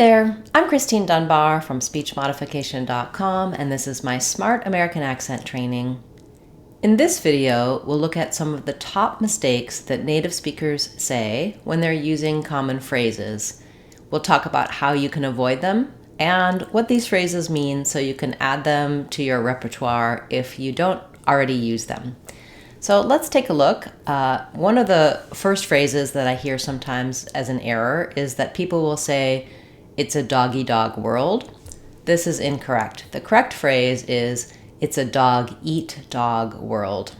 there, I'm Christine Dunbar from SpeechModification.com, and this is my Smart American Accent training. In this video, we'll look at some of the top mistakes that native speakers say when they're using common phrases. We'll talk about how you can avoid them and what these phrases mean so you can add them to your repertoire if you don't already use them. So let's take a look. One of the first phrases that I hear sometimes as an error is that people will say, "It's a dog-eat-dog world." This is incorrect. The correct phrase is, "It's a dog-eat-dog world."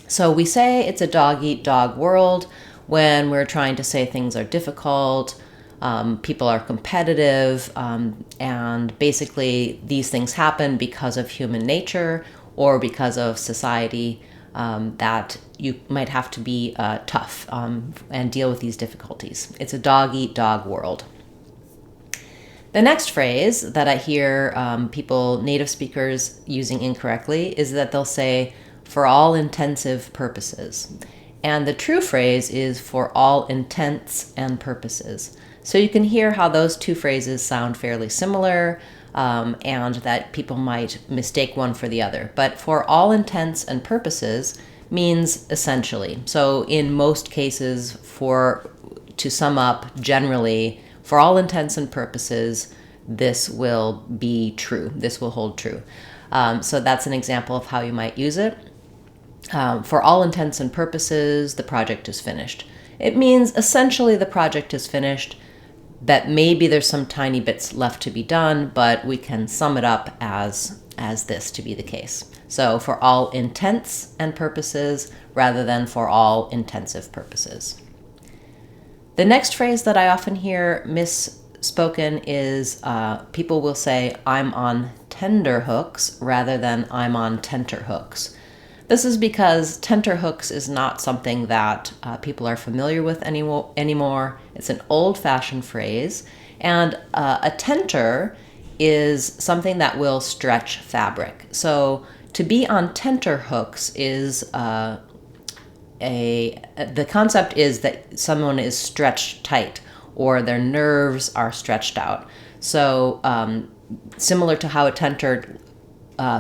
So we say it's a dog-eat-dog world when we're trying to say things are difficult, people are competitive, and basically these things happen because of human nature or because of society, that you might have to be tough and deal with these difficulties. It's a dog-eat-dog world. The next phrase that I hear native speakers using incorrectly is that they'll say, "for all intensive purposes." And the true phrase is "for all intents and purposes." So you can hear how those two phrases sound fairly similar, and that people might mistake one for the other. But "for all intents and purposes" means essentially. So in most cases, to sum up generally, for all intents and purposes, this will be true. This will hold true. So that's an example of how you might use it. For all intents and purposes, the project is finished. It means essentially the project is finished, that maybe there's some tiny bits left to be done, but we can sum it up as this to be the case. So for all intents and purposes rather than for all intensive purposes. The next phrase that I often hear misspoken is people will say, "I'm on tender hooks" rather than "I'm on tenterhooks." This is because tenterhooks is not something that people are familiar with anymore. It's an old-fashioned phrase, and a tenter is something that will stretch fabric. So to be on tenterhooks is the concept is that someone is stretched tight or their nerves are stretched out. So similar to how a tenter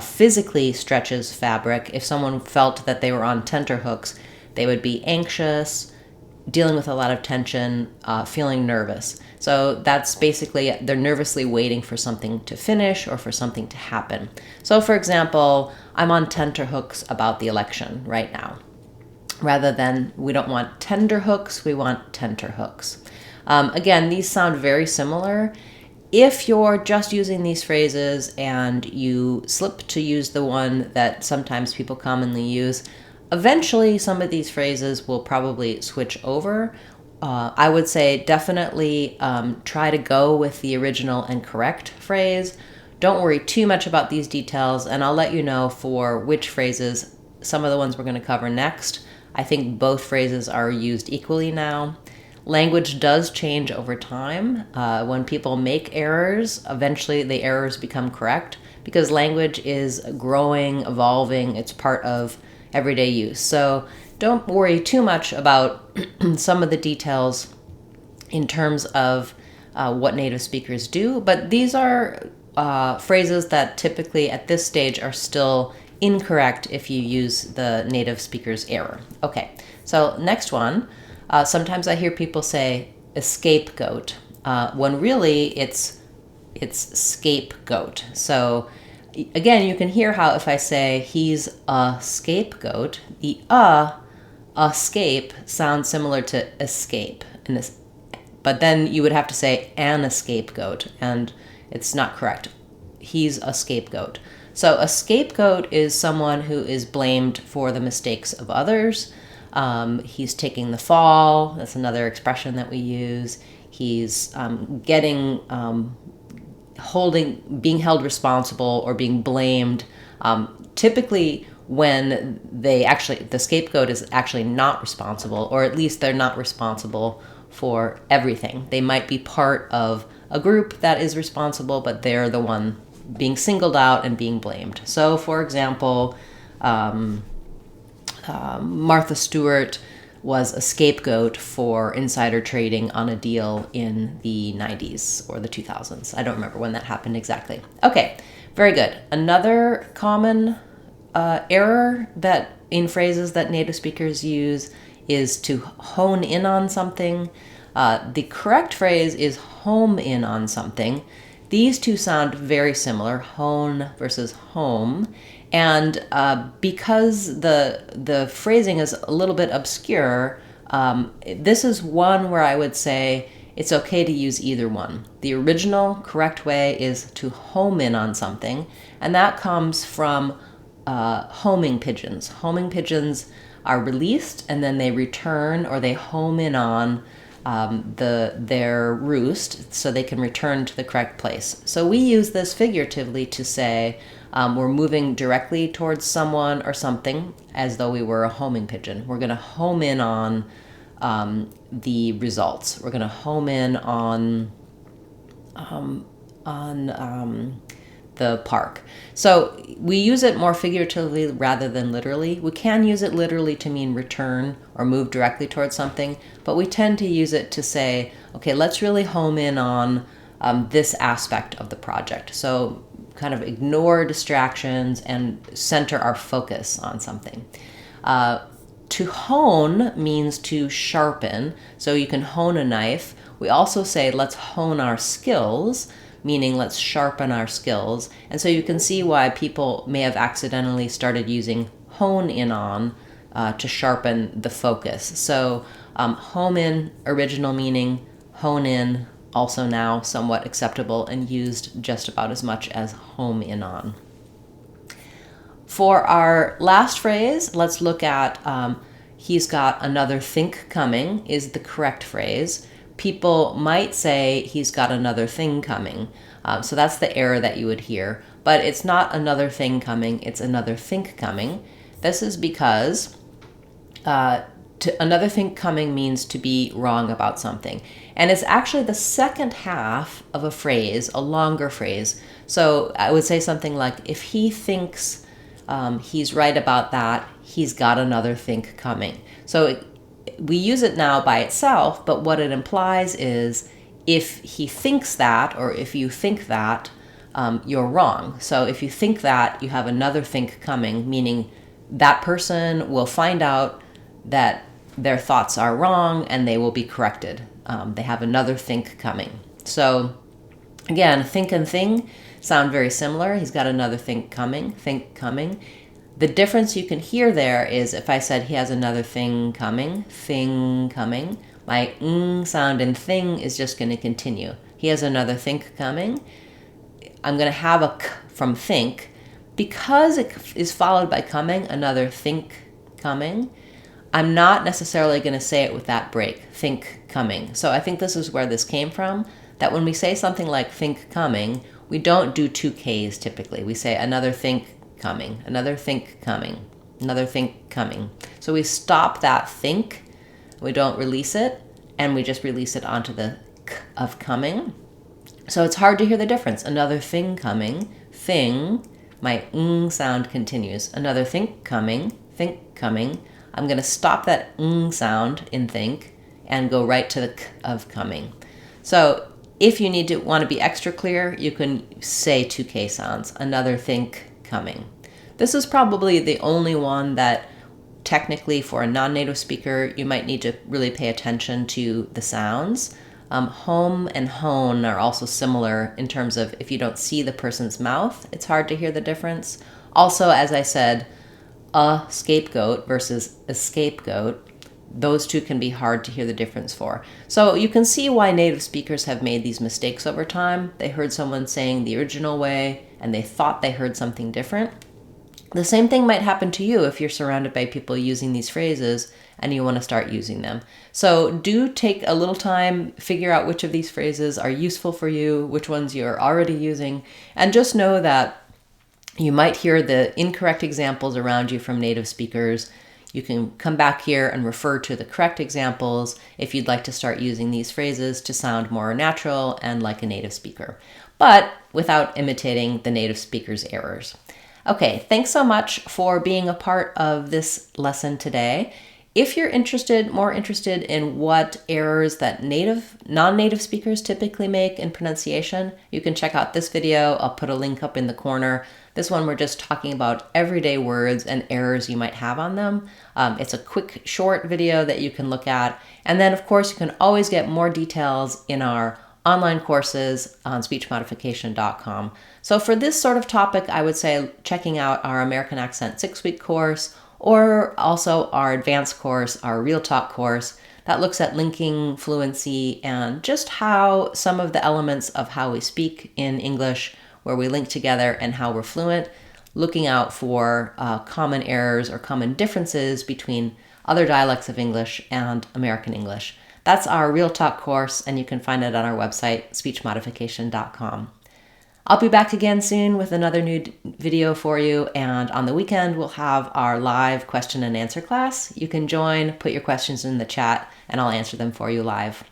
physically stretches fabric, if someone felt that they were on tenterhooks, they would be anxious, dealing with a lot of tension, feeling nervous. So that's basically, they're nervously waiting for something to finish or for something to happen. So for example, "I'm on tenterhooks about the election right now." Rather than, we don't want tender hooks, we want tenterhooks. Again, these sound very similar. If you're just using these phrases and you slip to use the one that sometimes people commonly use, eventually some of these phrases will probably switch over. I would say definitely try to go with the original and correct phrase. Don't worry too much about these details, and I'll let you know for which phrases, some of the ones we're going to cover next. I think both phrases are used equally now. Language does change over time. When people make errors, eventually the errors become correct because language is growing, evolving. It's part of everyday use. So don't worry too much about some of the details in terms of what native speakers do, but these are phrases that typically at this stage are still incorrect if you use the native speaker's error. Okay, so next one. Sometimes I hear people say "scapegoat" when really it's scapegoat. So again, you can hear how if I say "he's a scapegoat," the escape sounds similar to escape, but then you would have to say "an scapegoat," and it's not correct. He's a scapegoat. So a scapegoat is someone who is blamed for the mistakes of others. He's taking the fall. That's another expression that we use. He's being held responsible or being blamed. Typically when the scapegoat is actually not responsible, or at least they're not responsible for everything. They might be part of a group that is responsible, but they're the one being singled out and being blamed. So for example, Martha Stewart was a scapegoat for insider trading on a deal in the 90s or the 2000s. I don't remember when that happened exactly. Okay, very good. Another common error that in phrases that native speakers use is to hone in on something. The correct phrase is home in on something. These two sound very similar, hone versus home. And because the phrasing is a little bit obscure, this is one where I would say it's okay to use either one. The original correct way is to home in on something, and that comes from homing pigeons. Homing pigeons are released and then they return, or they home in on their roost so they can return to the correct place. So we use this figuratively to say we're moving directly towards someone or something as though we were a homing pigeon. We're going to home in on the results. We're going to home in on the park. So we use it more figuratively rather than literally. We can use it literally to mean return or move directly towards something, but we tend to use it to say, okay, let's really home in on this aspect of the project. So kind of ignore distractions and center our focus on something. To hone means to sharpen, so you can hone a knife. We also say let's hone our skills, meaning let's sharpen our skills. And so you can see why people may have accidentally started using hone in on to sharpen the focus. So home in, original meaning, hone in, also now somewhat acceptable and used just about as much as home in on. For our last phrase, let's look at he's got another think coming is the correct phrase. People might say he's got another thing coming. So that's the error that you would hear. But it's not another thing coming, it's another think coming. This is because another thing coming means to be wrong about something. And it's actually the second half of a phrase, a longer phrase. So I would say something like, if he thinks he's right about that, he's got another think coming. So we use it now by itself, but what it implies is if he thinks that, or if you think that, you're wrong. So if you think that, you have another think coming, meaning that person will find out that their thoughts are wrong and they will be corrected. They have another think coming. So again, think and thing sound very similar. He's got another think coming. The difference you can hear there is if I said he has another thing coming, my ng sound in thing is just going to continue. He has another think coming. I'm going to have a k from think. Because it is followed by coming, another think coming, I'm not necessarily going to say it with that break, think coming. So I think this is where this came from, that when we say something like think coming, we don't do two Ks typically. We say another think coming, another think coming, another think coming. So we stop that think, we don't release it, and we just release it onto the k of coming. So it's hard to hear the difference. Another thing coming, thing, my ng sound continues. Another think coming, I'm going to stop that ng sound in think and go right to the k of coming. So if you want to be extra clear, you can say two K sounds. Another think coming. This is probably the only one that technically for a non-native speaker, you might need to really pay attention to the sounds. Home and hone are also similar in terms of if you don't see the person's mouth, it's hard to hear the difference. Also, as I said, a scapegoat versus a scapegoat, those two can be hard to hear the difference for. So you can see why native speakers have made these mistakes over time. They heard someone saying the original way and they thought they heard something different. The same thing might happen to you if you're surrounded by people using these phrases and you want to start using them. So do take a little time, figure out which of these phrases are useful for you, which ones you're already using, and just know that you might hear the incorrect examples around you from native speakers. You can come back here and refer to the correct examples if you'd like to start using these phrases to sound more natural and like a native speaker, but without imitating the native speaker's errors. Okay, thanks so much for being a part of this lesson today. If you're more interested in what errors that non-native speakers typically make in pronunciation, you can check out this video. I'll put a link up in the corner. This one, we're just talking about everyday words and errors you might have on them. It's a quick, short video that you can look at. And then, of course, you can always get more details in our online courses on speechmodification.com. So for this sort of topic, I would say checking out our American Accent 6-week course, or also our advanced course, our Real Talk course, that looks at linking fluency and just how some of the elements of how we speak in English, where we link together and how we're fluent, looking out for common errors or common differences between other dialects of English and American English. That's our Real Talk course, and you can find it on our website, speechmodification.com. I'll be back again soon with another new video for you, and on the weekend we'll have our live question and answer class. You can join, put your questions in the chat, and I'll answer them for you live.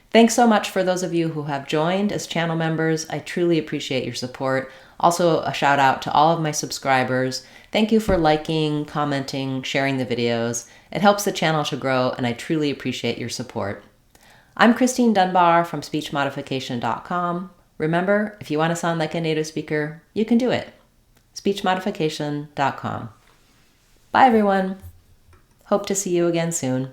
Thanks so much for those of you who have joined as channel members. I truly appreciate your support. Also, a shout out to all of my subscribers. Thank you for liking, commenting, sharing the videos. It helps the channel to grow, and I truly appreciate your support. I'm Christine Dunbar from speechmodification.com. Remember, if you want to sound like a native speaker, you can do it. speechmodification.com. Bye, everyone. Hope to see you again soon.